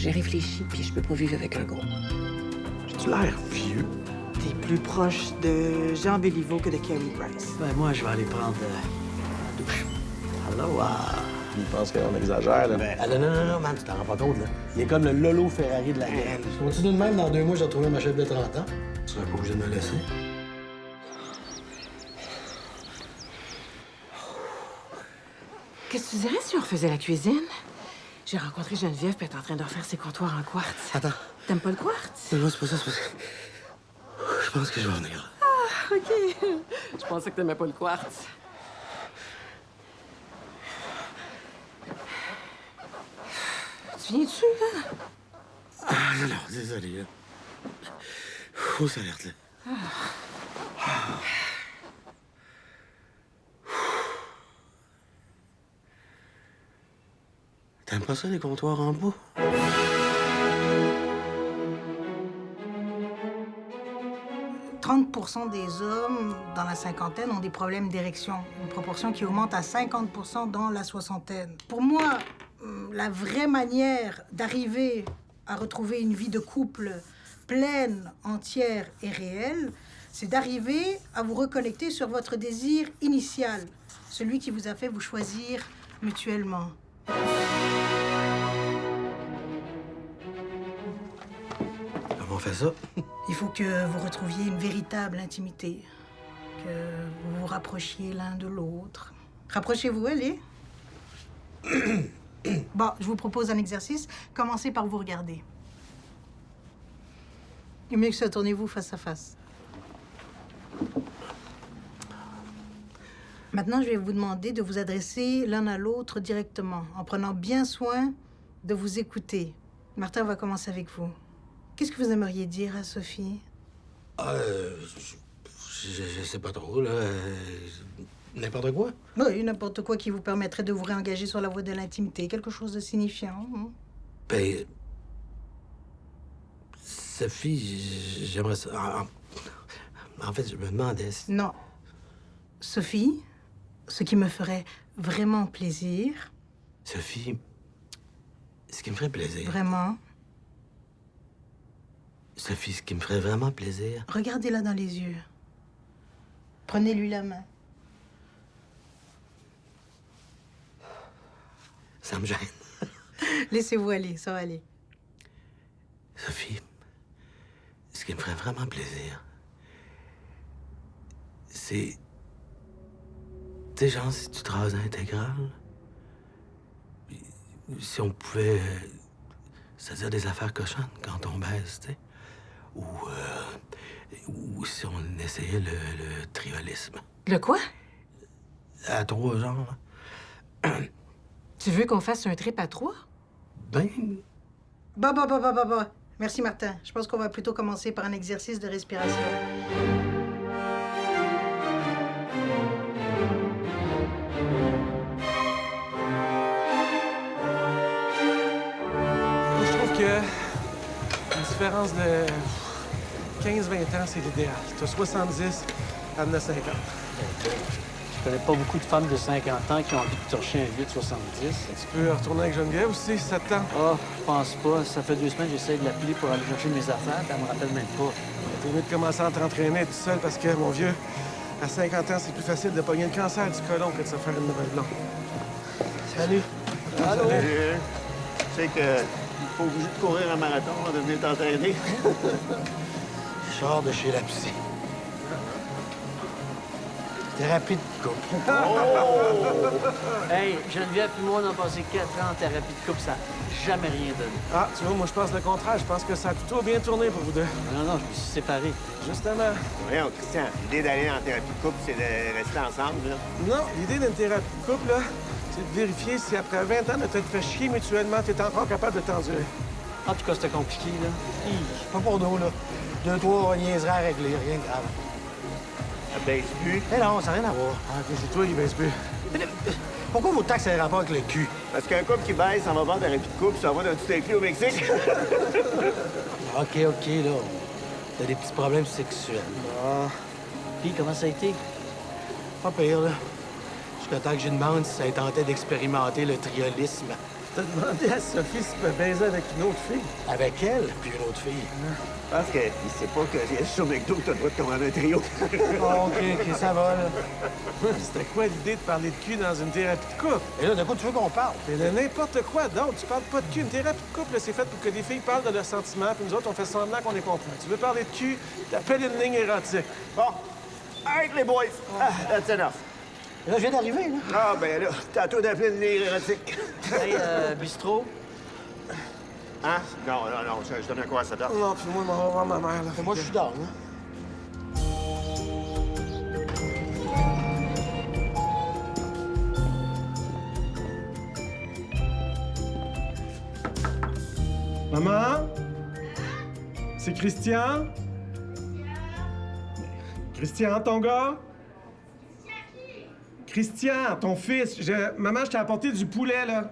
J'ai réfléchi, puis je peux pas vivre avec un gros. J'ai-tu l'air vieux? T'es plus proche de Jean Béliveau que de Carrie Price. Ben, moi, je vais aller prendre la douche. Allô, Il pense qu'on exagère, là. Ben, non, man, tu t'en rends pas compte, là. Il est comme le Lolo Ferrari de la graine. Si on continue de même, dans 2 mois, je vais retrouver ma chef de 30 ans. Tu serais pas obligé de me laisser. Qu'est-ce que tu dirais si on refaisait la cuisine? J'ai rencontré Geneviève, puis elle est en train de refaire ses comptoirs en quartz. Attends. T'aimes pas le quartz? Non, c'est pas ça, c'est parce que... Je pense que je vais venir. Ah, OK. Je pensais que t'aimais pas le quartz. Tu viens-tu, là? Ah, non, désolé, là. Fausse alerte, là. T'aimes pas ça, les comptoirs en bois? « 30% des hommes dans la cinquantaine ont des problèmes d'érection, une proportion qui augmente à 50% dans la soixantaine. Pour moi, la vraie manière d'arriver à retrouver une vie de couple pleine, entière et réelle, c'est d'arriver à vous reconnecter sur votre désir initial, celui qui vous a fait vous choisir mutuellement. Comment on fait ça? Il faut que vous retrouviez une véritable intimité, que vous vous rapprochiez l'un de l'autre. Rapprochez-vous, allez. Bon, je vous propose un exercice. Commencez par vous regarder. Et mieux que ça, tournez-vous face à face. Maintenant, je vais vous demander de vous adresser l'un à l'autre directement, en prenant bien soin de vous écouter. Martin va commencer avec vous. Qu'est-ce que vous aimeriez dire à Sophie? Je sais pas trop, là. N'importe quoi? Oui, n'importe quoi qui vous permettrait de vous réengager sur la voie de l'intimité. Quelque chose de signifiant. Ben... Sophie, j'aimerais ça... En fait, je me demandais si... Non. Sophie, ce qui me ferait vraiment plaisir... Sophie, ce qui me ferait plaisir... Vraiment? Sophie, ce qui me ferait vraiment plaisir... Regardez-la dans les yeux. Prenez-lui la main. Ça me gêne. Laissez-vous aller, ça va aller. Sophie, ce qui me ferait vraiment plaisir, c'est... Tu sais, genre, si tu te rases intégrale, si on pouvait... c'est-à-dire des affaires cochonnes quand on baise, tu sais. Ou si on essayait le triolisme. Le quoi? À 3, genre. Tu veux qu'on fasse un trip à 3? Ben... Bah. Merci, Martin. Je pense qu'on va plutôt commencer par un exercice de respiration. Je trouve que une différence de 15-20 ans, c'est l'idéal. T'as 70, elle en a 50. Je connais pas beaucoup de femmes de 50 ans qui ont envie de torcher un vieux de 70. Tu peux retourner avec Geneviève aussi, si ça te tente. Ah, je pense pas. Ça fait 2 semaines que j'essaie de l'appeler pour aller chercher mes affaires, puis elle me rappelle même pas. T'es mieux de commencer à t'entraîner tout seul parce que, mon vieux, à 50 ans, c'est plus facile de pogner le cancer du côlon que de se faire une nouvelle blonde. Salut. Allô? Tu sais que faut obligé de courir un marathon avant de venir t'entraîner. Je sors de chez la psy. Thérapie de couple. Hey, Geneviève et moi, on a passé 4 ans en thérapie de couple, ça n'a jamais rien donné. Ah, tu vois, moi, je pense le contraire. Je pense que ça a plutôt bien tourné pour vous deux. Non, je me suis séparé. Justement. Voyons, Christian, l'idée d'aller en thérapie de couple, c'est de rester ensemble, là. Non, l'idée d'une thérapie de couple, là, c'est de vérifier si après 20 ans de t'être fait chier mutuellement, t'es encore capable de t'endurer. En tout cas, c'était compliqué, là. Pas pour nous, là. 2-3 niaiseries à régler, rien de grave. Ça baisse plus. Mais non, ça n'a rien à voir. Ah, OK, c'est toi qui baisse plus. Pourquoi vos taxes ont un rapport avec le cul? Parce qu'un couple qui baisse, ça va faire thérapie de couple, ça va d'un tout inclus au Mexique. OK, là. T'as des petits problèmes sexuels. Ah. Puis, comment ça a été? Pas pire, là. Jusqu'à temps que je demande si ça tentait d'expérimenter le triolisme. T'as demandé à Sophie si tu peux baiser avec une autre fille. Avec elle, puis une autre fille. Parce qu'il sait pas que sur McDo, t'as le droit de commander un trio. OK, ça va, là. C'était quoi l'idée de parler de cul dans une thérapie de couple? Et là, de quoi tu veux qu'on parle? Mais de n'importe quoi d'autre. Tu parles pas de cul. Une thérapie de couple, là, c'est fait pour que les filles parlent de leurs sentiments, puis nous autres, on fait semblant qu'on est content. Tu veux parler de cul, t'appelles une ligne érotique. Bon. Avec les boys. Ah, that's enough. Et là, je viens d'arriver, là. Ah, ben là, t'as à toi d'appeler une ligne érotique. Hey, bistrot. Hein? Non, je donne un coup à 7 heures. Non, puis moi, je m'en vais voir ma mère, là. Et moi, je suis down, hein. Maman? C'est Christian? Christian, ton gars? Christian, ton fils. Maman, je t'ai apporté du poulet, là.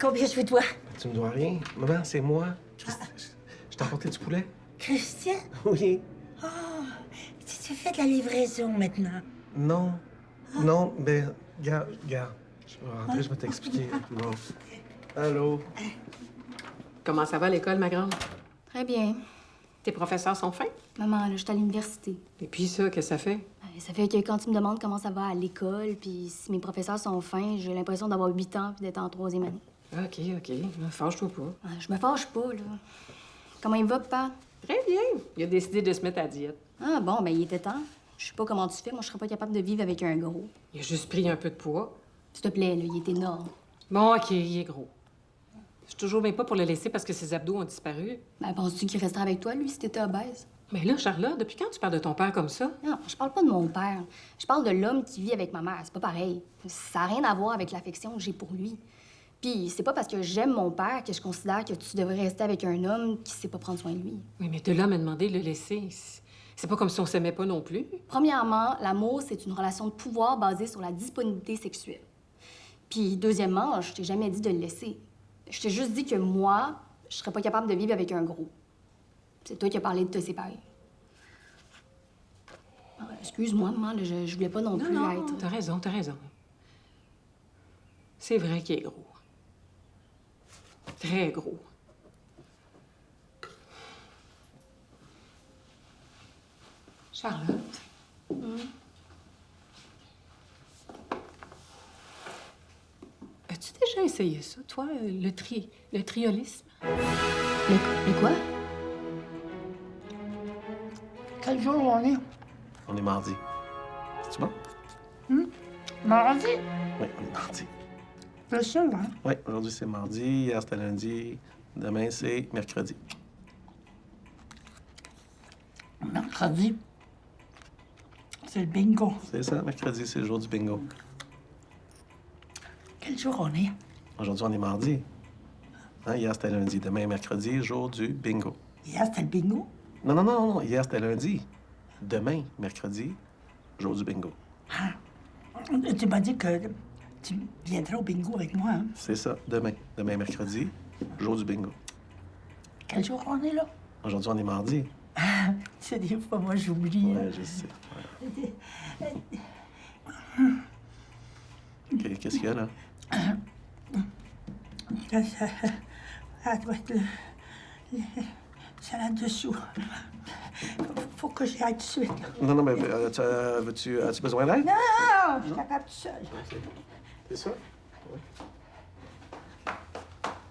Combien je fais toi? Tu me dois rien. Maman, c'est moi. Je t'ai apporté du poulet? Christian? Oui. Tu fais de la livraison maintenant. Non. Non, ben, regarde. Je vais rentrer, je vais t'expliquer. Bon. Allô? Comment ça va à l'école, ma grande? Très bien. Tes professeurs sont fins? Maman, là, je suis à l'université. Et puis ça, qu'est-ce que ça fait? Ça fait que quand tu me demandes comment ça va à l'école, puis si mes professeurs sont fins, j'ai l'impression d'avoir 8 ans puis d'être en 3e année. OK. Fâche-toi pas. Je me fâche pas, là. Comment il va, papa? Très bien. Il a décidé de se mettre à diète. Ah bon, ben il était temps. Je sais pas comment tu fais. Moi, je serais pas capable de vivre avec un gros. Il a juste pris un peu de poids. S'il te plaît, là, il est énorme. Bon, OK, il est gros. Je suis toujours bien pas pour le laisser parce que ses abdos ont disparu. Ben, penses-tu qu'il resterait avec toi, lui, si t'étais obèse? Mais là, Charlotte, depuis quand tu parles de ton père comme ça? Non, je parle pas de mon père. Je parle de l'homme qui vit avec ma mère. C'est pas pareil. Ça a rien à voir avec l'affection que j'ai pour lui. Puis c'est pas parce que j'aime mon père que je considère que tu devrais rester avec un homme qui sait pas prendre soin de lui. Oui, mais de là m'a demandé de le laisser. C'est pas comme si on s'aimait pas non plus. Premièrement, l'amour, c'est une relation de pouvoir basée sur la disponibilité sexuelle. Puis deuxièmement, je t'ai jamais dit de le laisser. Je t'ai juste dit que moi, je serais pas capable de vivre avec un gros. C'est toi qui as parlé de te séparer. Ah, excuse-moi, maman, là, je voulais pas non plus être... T'as raison. C'est vrai qu'il est gros. Très gros. Charlotte. As-tu déjà essayé ça, toi, le triolisme? Le quoi? Quel jour on est? On est mardi. C'est bon? Mardi? Oui, on est mardi. C'est ça, hein? Oui, aujourd'hui, c'est mardi. Hier, c'était lundi. Demain, c'est mercredi. Mercredi. C'est le bingo. C'est ça, mercredi, c'est le jour du bingo. Quel jour on est? Aujourd'hui, on est mardi. Hein, hier, c'était lundi. Demain, mercredi, jour du bingo. Hier, c'était le bingo? Non. Hier, c'était lundi. Demain, mercredi, jour du bingo. Tu m'as dit que tu viendrais au bingo avec moi, hein? C'est ça, demain. Demain, mercredi, jour du bingo. Quel jour on est là? Aujourd'hui, on est mardi. C'est des fois, moi, j'oublie. Ouais, je sais. OK, qu'est-ce qu'il y a, là? Ça doit être le salade de choux. Faut que j'y aille tout de suite. Non, mais as-tu besoin d'aide? Non, je suis capable tout seul. C'est ça? Oui.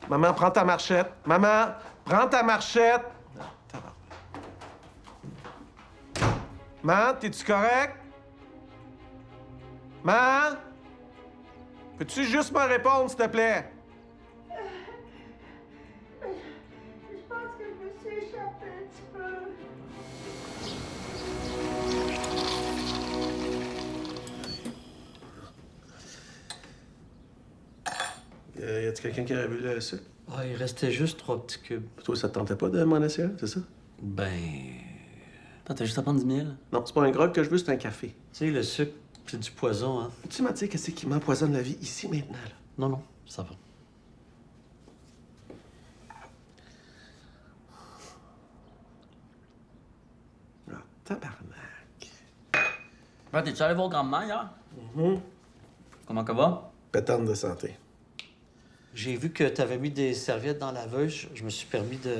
Maman, prends ta marchette. Maman, prends ta marchette. Maman, t'es-tu correct? Maman? Peux-tu juste me répondre, s'il te plaît? Je pense que je me suis échappée un petit peu. Y a-t-il quelqu'un qui aurait vu le sucre? Ah, il restait juste 3 petits cubes. Toi, ça te tentait pas de m'en laisser un, c'est ça? Ben. Attends, t'as juste à prendre 10 000. Non, c'est pas un grog que je veux, c'est un café. Tu sais, le sucre, c'est du poison, hein? Tu m'as dit qu'est-ce qui m'empoisonne la vie ici, maintenant, là? Non, ça va. Ah, tabarnak. Ben, t'es-tu allé voir grand-mère hier? Comment ça va? Pétante de santé. J'ai vu que t'avais mis des serviettes dans la laveuse. Je me suis permis de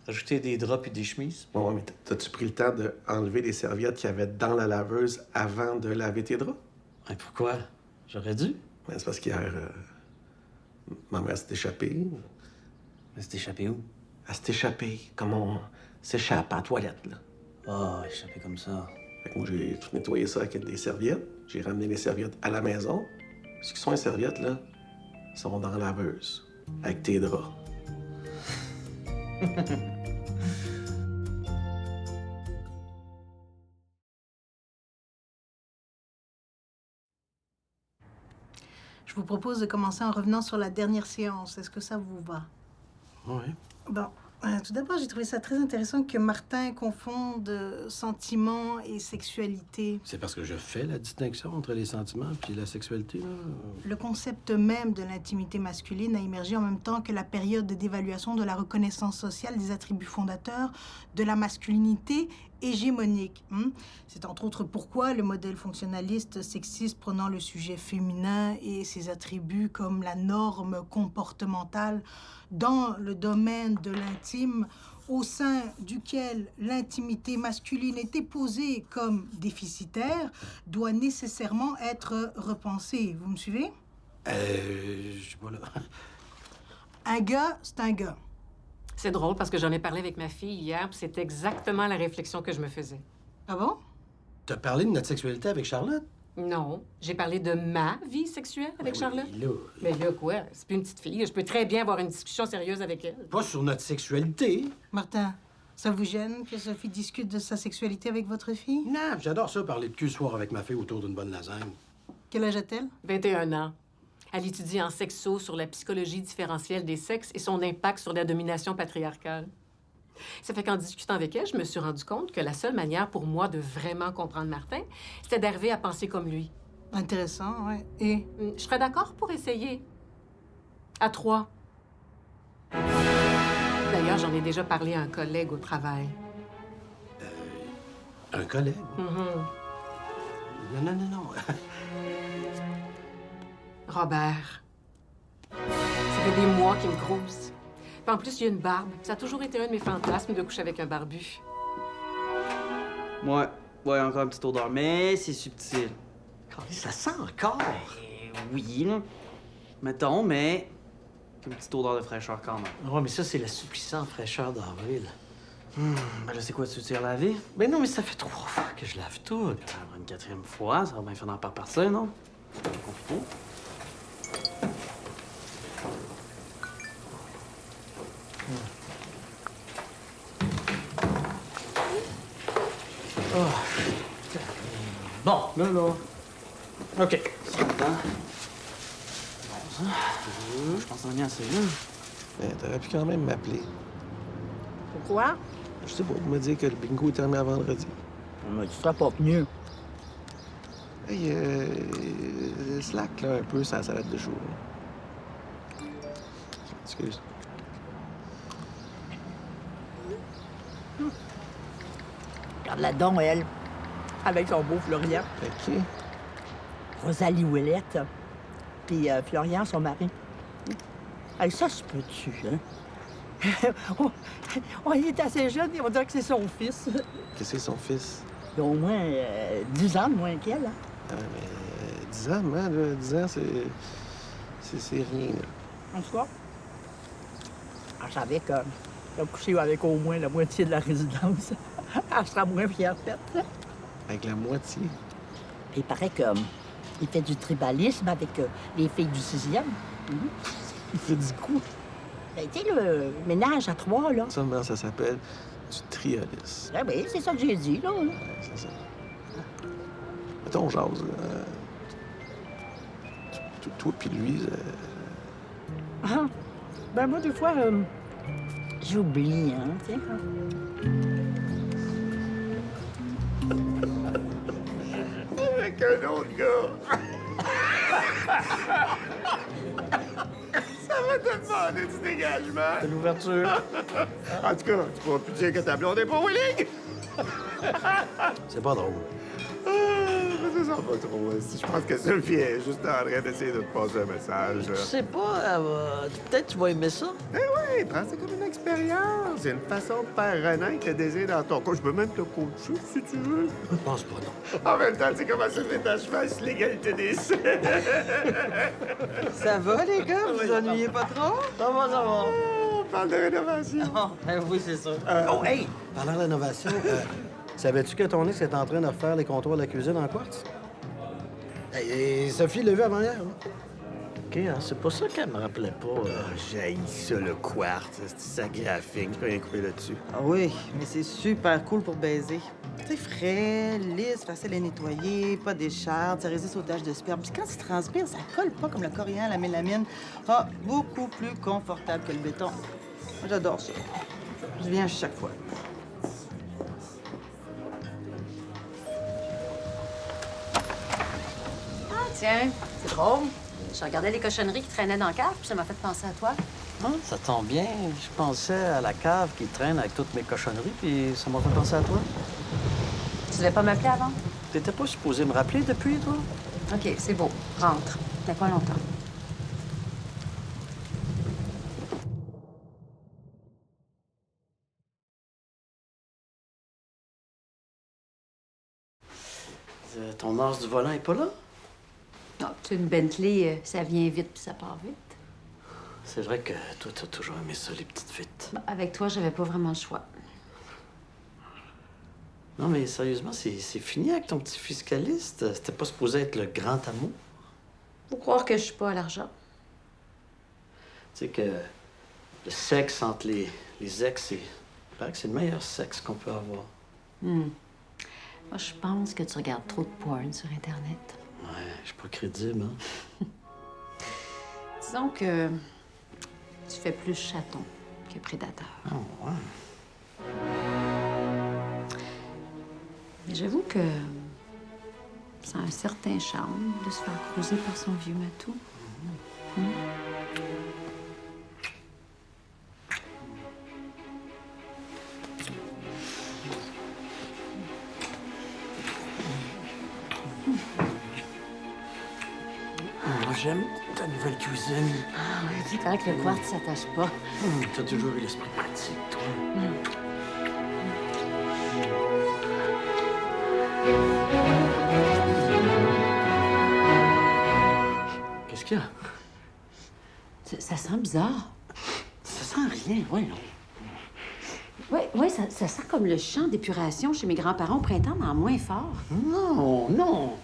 rajouter des draps et des chemises. Bon, mais t'as-tu pris le temps d'enlever les serviettes qu'il y avait dans la laveuse avant de laver tes draps? Ben, pourquoi? J'aurais dû. Ben, c'est parce qu'hier, ma mère s'est échappée. Mais c'est échappé où? Elle s'est échappée, comme on s'échappe à la toilette, là. Ah, échappé comme ça. Fait que moi, j'ai tout nettoyé ça avec des serviettes. J'ai ramené les serviettes à la maison. Ce qui sont les serviettes, là, sont dans la laveuse, avec tes draps. Je vous propose de commencer en revenant sur la dernière séance. Est-ce que ça vous va? Oui. Bon, tout d'abord, j'ai trouvé ça très intéressant que Martin confonde sentiments et sexualité. C'est parce que je fais la distinction entre les sentiments puis la sexualité, là. Le concept même de l'intimité masculine a émergé en même temps que la période d'évaluation de la reconnaissance sociale des attributs fondateurs de la masculinité hégémonique. C'est entre autres pourquoi le modèle fonctionnaliste sexiste prenant le sujet féminin et ses attributs comme la norme comportementale dans le domaine de l'intime, au sein duquel l'intimité masculine est posée comme déficitaire, doit nécessairement être repensée. Vous me suivez? Je sais pas, là. Un gars, c'est un gars. C'est drôle parce que j'en ai parlé avec ma fille hier, puis c'est exactement la réflexion que je me faisais. Ah bon? T'as parlé de notre sexualité avec Charlotte? Non, j'ai parlé de ma vie sexuelle avec Charlotte. Oui, là. Mais là, quoi? C'est plus une petite fille. Je peux très bien avoir une discussion sérieuse avec elle. Pas sur notre sexualité. Martin, ça vous gêne que Sophie discute de sa sexualité avec votre fille? Non, j'adore ça, parler de cul soir avec ma fille autour d'une bonne lasagne. Quel âge a-t-elle? 21 ans. Elle étudie en sexo sur la psychologie différentielle des sexes et son impact sur la domination patriarcale. Ça fait qu'en discutant avec elle, je me suis rendu compte que la seule manière pour moi de vraiment comprendre Martin, c'était d'arriver à penser comme lui. Intéressant, ouais. Et? Je serais d'accord pour essayer. À 3. D'ailleurs, j'en ai déjà parlé à un collègue au travail. Un collègue? Non. Robert. Ça fait des mois qu'il me grosse. Puis en plus, il y a une barbe. Ça a toujours été un de mes fantasmes de coucher avec un barbu. Ouais, encore une petite odeur, mais c'est subtil. Ça sent encore. Oui, là. Mettons, mais une petite odeur de fraîcheur quand même. Ouais, mais ça, c'est l'assouplissant fraîcheur d'avril. Ben là, c'est quoi, tu tires laver? Ben non, mais ça fait 3 fois que je lave tout. Une 4e fois, ça va bien finir par partir, non? C'est pas compliqué. Bon, là. OK. C'est le temps. Bon, ça. Je pense qu'on a mis assez, là. Mais t'aurais pu quand même m'appeler. Pourquoi? Je sais pas, pour me dire que le bingo est terminé à vendredi. Mais tu seras pas venu. Hey, slack, là, un peu, sans salade de chou. Là. Excuse. Regarde-la donc, elle, avec son beau Florian. OK. Rosalie Ouellette, puis Florian, son mari. Hey, ça se peut-tu, hein? Il est assez jeune, et on dirait que c'est son fils. Qu'est-ce que c'est son fils? Il a au moins 10 ans de moins qu'elle, hein? Ah, mais 10 ans, man, là, 10 ans, c'est rien, là. En tout cas, je savais qu'elle a couché avec au moins la moitié de la résidence. Elle sera moins fière faite. Avec la moitié? Il paraît qu'il fait du tribalisme avec les filles du 6e. Il fait du coup? Ben, tu sais, le ménage à 3, là. Ça s'appelle du triolisme. Ah oui, c'est ça que j'ai dit, là. Ouais, c'est ça. Mettons, jase, là. Toi puis lui, Ah, ben moi, des fois, j'oublie, hein, tu sais. Avec un autre gars. Ça va te demander du dégagement. C'est l'ouverture. En tout cas, tu pourras plus dire que ta blonde est pas willing. C'est pas drôle. ça sent pas trop. Si je pense que Sophie est juste en train d'essayer de te passer un message. Je sais pas, peut-être tu vas aimer ça. Eh oui, prends ça comme une expérience. C'est une façon de faire renaître le désir dans ton corps. Je peux même te coacher si tu veux. Je pense pas, non. En même temps, c'est comment ça fait ta cheval sur l'égalité des sexes. Ça va, les gars? Vous ennuyez pas trop? Ça va, ça va. On parle de rénovation. Ben oui, c'est ça. Oh, hey! Parlant de rénovation, savais-tu que ton ex est en train de refaire les contours de la cuisine en quartz? Et Sophie l'a vu avant hier. Hein? OK, hein, c'est pas ça qu'elle me rappelait pas. J'haïs ça, le quartz. C'est sacré à figue. Je peux rien couper là-dessus. Ah oui, mais c'est super cool pour baiser. C'est frais, lisse, facile à nettoyer, pas d'écharpe, ça résiste aux taches de sperme. Puis quand tu transpires, ça colle pas comme le coriandre, la mélamine. Ah, beaucoup plus confortable que le béton. Moi, j'adore ça. Je viens à chaque fois. Ah, tiens, c'est drôle. Je regardais les cochonneries qui traînaient dans le cave, puis ça m'a fait penser à toi. Ah, ça tombe bien. Je pensais à la cave qui traîne avec toutes mes cochonneries, puis ça m'a fait penser à toi. Tu devais pas m'appeler avant? T'étais pas supposé me rappeler depuis, toi? OK, c'est beau. Rentre. T'as pas longtemps. Ton as du volant est pas là? Non, tu sais, une Bentley, ça vient vite puis ça part vite. C'est vrai que toi, t'as toujours aimé ça, les petites vites. Bon, avec toi, j'avais pas vraiment le choix. Non, mais sérieusement, c'est fini avec ton petit fiscaliste? C'était pas supposé être le grand amour? Faut croire que je suis pas à l'argent. Tu sais que le sexe entre les ex, c'est le meilleur sexe qu'on peut avoir. Moi, je pense que tu regardes trop de porn sur Internet. Ouais, je suis pas crédible, hein? Disons que tu fais plus chaton que prédateur. Oh, ouais. Mais j'avoue que ça a un certain charme de se faire croiser par son vieux matou. Moi, j'aime ta nouvelle cuisine. Ah ouais, c'est vrai que le quartz s'attache pas. T'as toujours eu l'esprit pratique, toi. Qu'est-ce qu'il y a? Ça sent bizarre. Ça sent rien, oui. Oui, ça sent comme le champ d'épuration chez mes grands-parents au printemps, mais en moins fort. Non, non.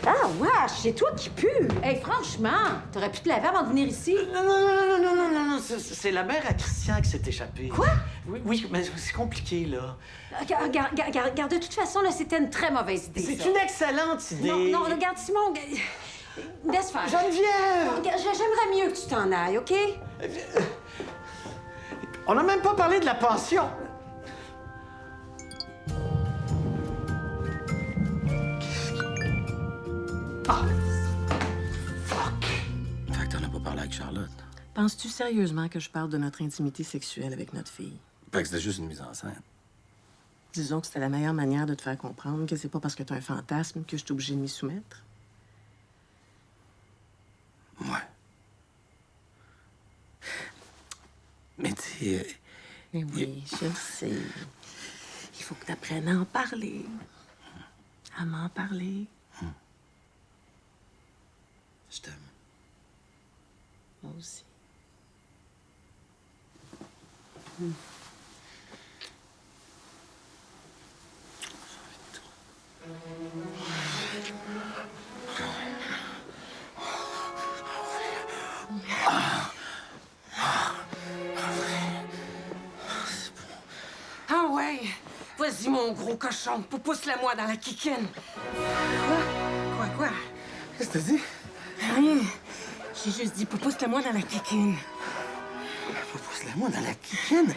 Ah, wesh, c'est toi qui pue! Hey, franchement, t'aurais pu te laver avant de venir ici. Non, c'est la mère à Christian qui s'est échappée. Quoi? Oui, mais c'est compliqué, là. Regarde, de toute façon, là, c'était une très mauvaise idée. C'est ça. une excellente idée. Non, regarde, Simon, laisse faire. Geneviève! J'aimerais mieux que tu t'en ailles, OK? On n'a même pas parlé de la pension. Ah! Fuck! Fait que t'en as pas parlé avec Charlotte. Penses-tu sérieusement que je parle de notre intimité sexuelle avec notre fille? Fait que c'était juste une mise en scène. Disons que c'était la meilleure manière de te faire comprendre que c'est pas parce que t'as un fantasme que je suis obligée de m'y soumettre. Ouais. Mais tu sais... Mais oui, je le sais. Il faut que tu apprennes à en parler. À m'en parler. Je t'aime. Moi aussi. Ah ouais! Vas-y, mon gros cochon, pousse-la-moi dans la kikine. Quoi? Qu'est-ce que t'as dit? Rien. J'ai juste dit pousse-la-moi dans la kikine. Pousse-la-moi dans la kikine.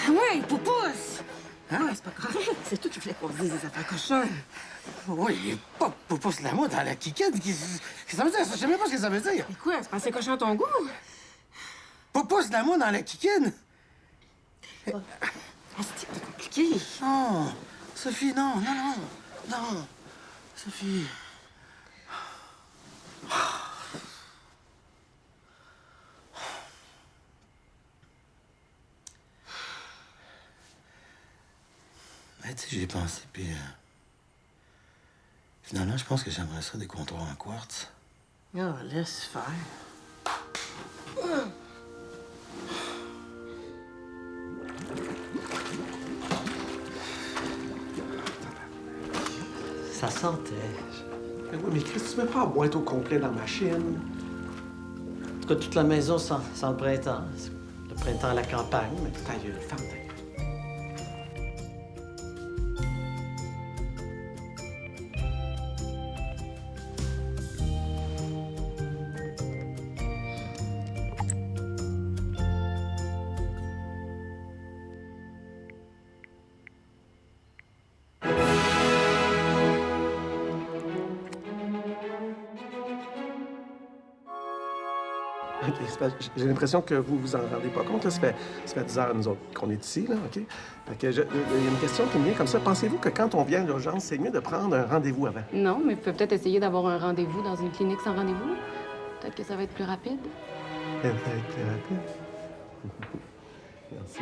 Ah ouais, pousse! Ah ouais, c'est pas correct. C'est toi qui voulais qu'on dise des affaires cochonnes. Oui, pas pousse-la-moi dans la kikine. Qu'est-ce que ça veut dire? Je sais même pas ce que ça veut dire. Et quoi? C'est pas assez cochon à ton goût? Pousse-la-moi dans la kikine. C'est compliqué. Oh, Sophie, non, non, non, non. Sophie. Ben, tu sais, j'y ai pensé, puis... finalement, je pense que j'aimerais ça des comptoirs en quartz. Oh, laisse faire. Ça sentait. Mais oui, mais Chris, tu mets pas la boîte au complet dans la machine. En tout cas, toute la maison sent le printemps. Le printemps à la campagne, mais... Ta gueule, ferme ta gueule. OK, j'ai l'impression que vous vous en rendez pas compte. Là. Ça fait 10 heures, nous autres, qu'on est ici, là, OK? Fait que il y a une question qui me vient comme ça. Pensez-vous que quand on vient à l'urgence, c'est mieux de prendre un rendez-vous avant? Non, mais vous pouvez peut-être essayer d'avoir un rendez-vous dans une clinique sans rendez-vous. Peut-être que ça va être plus rapide. Ça va être plus rapide. Merci.